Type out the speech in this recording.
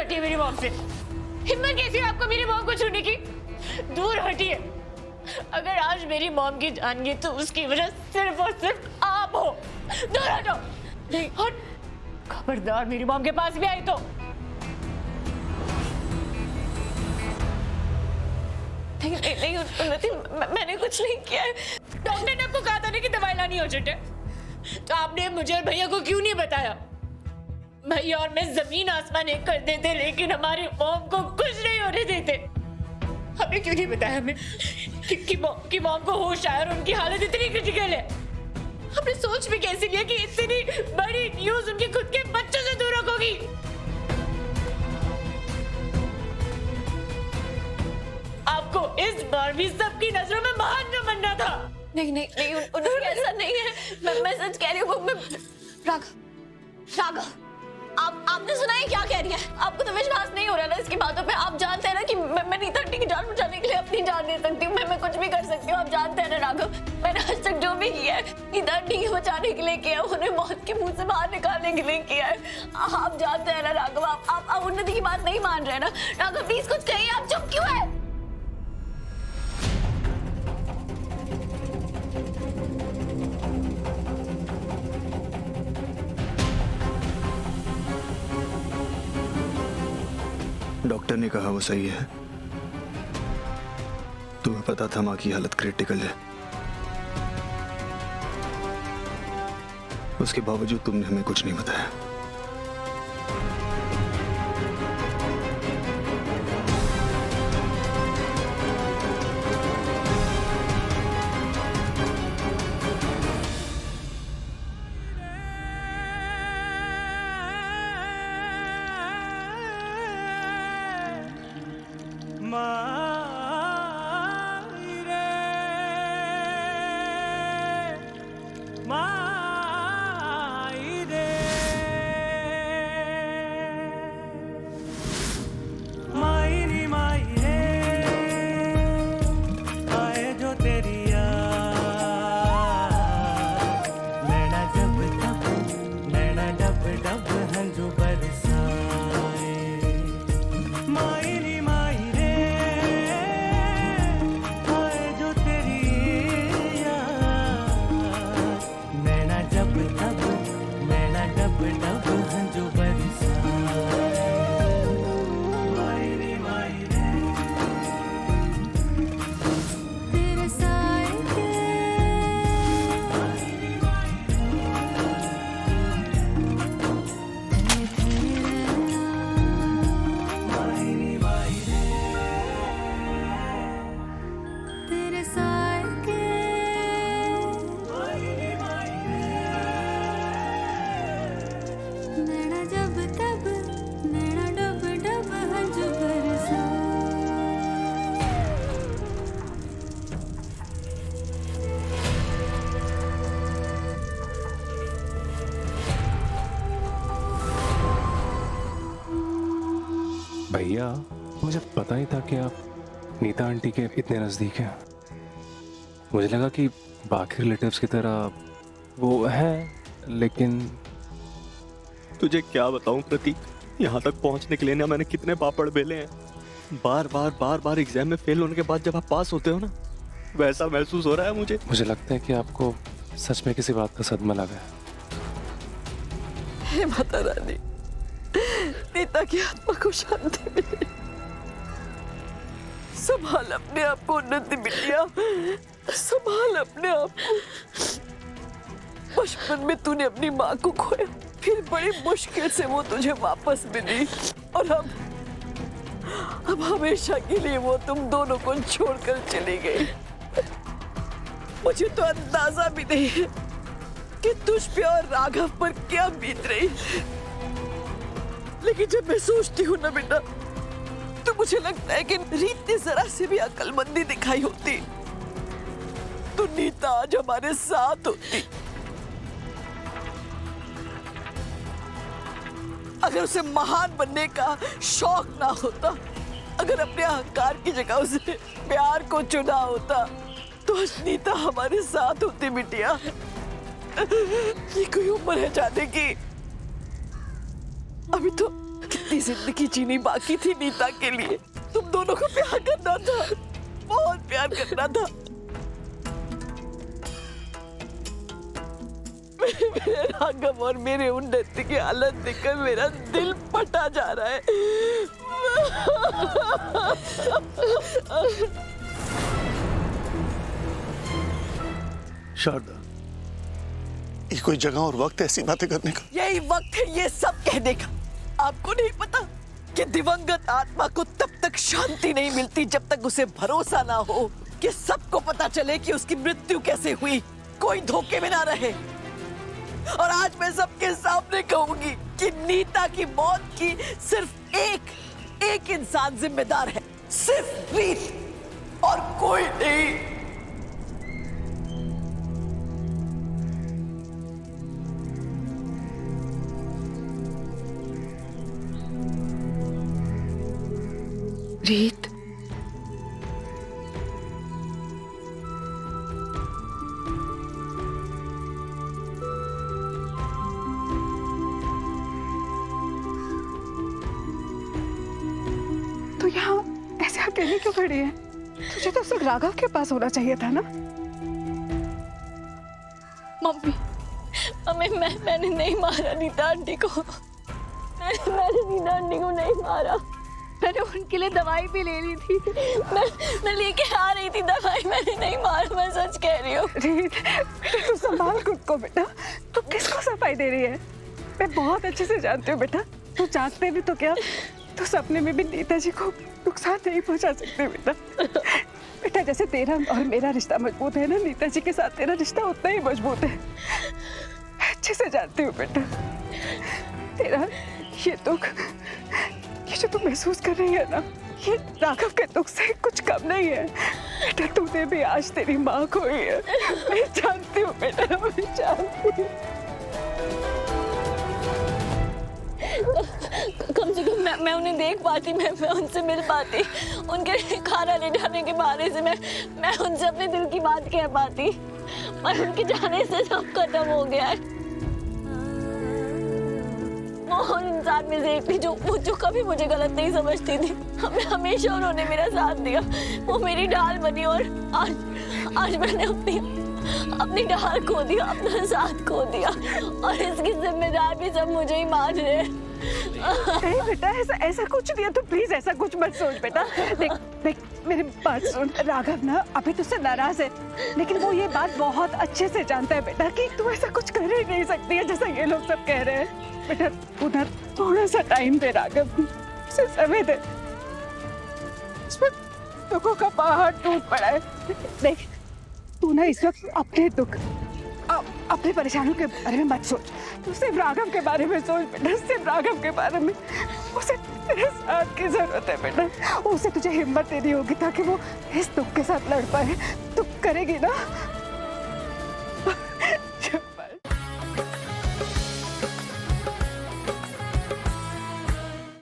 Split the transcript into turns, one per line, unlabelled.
हटिए मेरी मॉम से। हिम्मत कैसी है आपको मेरी मॉम को छूने की? दूर हटिए। अगर आज मेरी मॉम की जान गई तो उसकी वजह सिर्फ और सिर्फ आप हो। दूर हटो। नहीं, और खबरदार मेरी मॉम के पास भी आई तो। नहीं उन्नति, मैंने कुछ नहीं किया है। डॉक्टर ने आपको कहा था ना कि दवाई लानी अर्जेंट है, तो आपने मुझे और भैया को क्यों नहीं बताया? भैया और मैं जमीन आसमान एक कर देते, लेकिन हमारी मॉम को कुछ नहीं होने देते। हमें क्यों नहीं बताया हमें कि मॉम को होश आया और उनकी हालत इतनी क्रिटिकल है? हमने सोच भी कैसे लिया कि इतनी बड़ी न्यूज़ उनके खुद के बच्चों से दूर रखोगी? आपको इस बार भी सबकी नजरों में महान न बनना था। नहीं उन्हें ऐसा नहीं है। मैं सच कह रही हूँ। राघव, आपने सुना है क्या कह रही है? आपको तो विश्वास नहीं हो रहा ना इसकी बातों पे। आप जानते हैं ना कि मैं नीता आंटी की जान बचाने के लिए अपनी जान दे सकती हूँ। मैं कुछ भी कर सकती हूँ। आप जानते हैं ना राघव, मैंने आज तक जो भी किया है नीता आंटी को बचाने के लिए किया है, उन्हें मौत के मुंह से बाहर निकालने के लिए किया है। आप जानते हैं ना राघव, आप उन्नति की बात नहीं मान रहे ना। राघव प्लीज कुछ कहिए, आप चुप क्यों है?
डॉक्टर ने कहा वो सही है। तुम्हें पता था माँ की हालत क्रिटिकल है, उसके बावजूद तुमने हमें कुछ नहीं बताया।
भैया, मुझे पता ही था कि आप नीता आंटी के इतने नज़दीक हैं। मुझे लगा कि बाकी रिलेटिव्स की तरह वो है, लेकिन
तुझे क्या बताऊं प्रतीक, यहाँ तक पहुँचने के लिए ना मैंने कितने पापड़ बेले हैं। बार बार एग्जाम में फेल होने के बाद जब आप पास होते हो ना, वैसा महसूस हो रहा है मुझे।
मुझे लगता है कि आपको सच में किसी बात का सदमा लगा है।
हे माता रानी, नीता की आत्मा को शांति मिले। संभाल अपने आप को उन्नति बिटिया, संभाल अपने आप को। बचपन में तूने अपनी माँ को खोया, फिर बड़ी मुश्किल से वो तुझे वापस मिली, और अब हमेशा के लिए वो तुम दोनों को छोड़कर चली गई। मुझे तो अंदाजा भी नहीं है कि तुझ पे और राघव पर क्या बीत रही, लेकिन जब मैं सोचती हूँ ना बेटा, तो मुझे लगता है कि रीत ने जरा से भी अक्लमंदी दिखाई होती तो नीता आज हमारे साथ होती। अगर उसे महान बनने का शौक ना होता, अगर अपने अहंकार की जगह उसे प्यार को चुना होता, तो आज नीता हमारे साथ होती बिटिया। ये कोई उम्र है जाने की? अभी तो कितनी जिंदगी जीनी बाकी थी नीता के लिए। तुम दोनों को प्यार करना था, बहुत प्यार करना था। मेरे राघव और मेरे उन्नति की हालत देखकर मेरा दिल फटा जा रहा है।
शारदा, ये कोई जगह और वक्त है ऐसी बातें करने का?
यही वक्त है ये सब कहने का। आपको नहीं पता कि दिवंगत आत्मा को तब तक शांति नहीं मिलती जब तक उसे भरोसा ना हो कि सबको पता चले कि उसकी मृत्यु कैसे हुई, कोई धोखे में ना रहे। और आज मैं सबके सामने कहूंगी कि नीता की मौत की सिर्फ एक इंसान जिम्मेदार है, सिर्फ रीत और कोई नहीं।
रीत, तो यहाँ ऐसे अकेले क्यों खड़ी है? तुझे तो सिर्फ राघव के पास होना चाहिए था ना।
मम्मी, मैंने नहीं मारा नीता आंटी को। मैंने नीता आंटी को नहीं मारा। मैंने उनके लिए दवाई भी ले ली थी। मैं लेके आ रही थी दवाई, मैंने नहीं मारा, मैं सच कह रही हूँ।
रीत, बेटा तू संभाल खुद को बेटा। तू किसको सफाई दे रही है? मैं बहुत अच्छे से जानती हूँ बेटा। तू जानते भी तो क्या, तो सपने में भी नीता जी को नुकसान नहीं पहुंचा सकते बेटा। बेटा जैसे तेरा और मेरा रिश्ता मजबूत है ना, नीता जी के साथ तेरा रिश्ता उतना ही मजबूत है। अच्छे से जानती हूँ बेटा। तेरा ये दुख, ये जो तू महसूस कर रही है ना, ये राघव के दुख से कुछ कम नहीं है बेटा। तूने भी आज तेरी माँ खोई है। मैं जानती हूँ बेटा, मैं जानती हूँ।
कम से कम मैं उन्हें देख पाती, मैं उनसे मिल पाती, उनके खाना ले जाने के बारे से मैं उनसे अपने दिल की बात कह पाती। पर उनके जाने से सब खत्म हो गया है। वो इंसान में से एक थी जो कभी मुझे गलत नहीं समझती थी। हमेशा उन्होंने मेरा साथ दिया, वो मेरी ढाल बनी। और आज मैंने अपनी ढाल खो दिया, अपना साथ खो दिया, और इसकी जिम्मेदार भी सब मुझे ही मान रहे हैं।
नहीं बेटा, ऐसा कुछ नहीं है। तो प्लीज ऐसा कुछ मत सोच बेटा। देख मेरी बात सुन। राघव ना अभी तुझसे नाराज है, लेकिन वो ये बात बहुत अच्छे से जानता है बेटा कि तू ऐसा कुछ कर ही नहीं सकती है जैसा ये लोग सब कह रहे हैं। बेटा उधर थोड़ा सा टाइम दे राघव, उसे समय दे। इसमें दुखों का पहाड़ टूट पड़ा है। देख तू ना इस वक्त अपने दुख, अपने परेशानियों के बारे में मत सोच। तू सिर्फ राघव के बारे में सोच बेटा, सिर्फ राघव के बारे में। उसे तेरे साथ की जरूरत है बेटा। उसे तुझे हिम्मत देनी होगी ताकि वो इस दुख के साथ लड़ पाए। तू करेगी ना?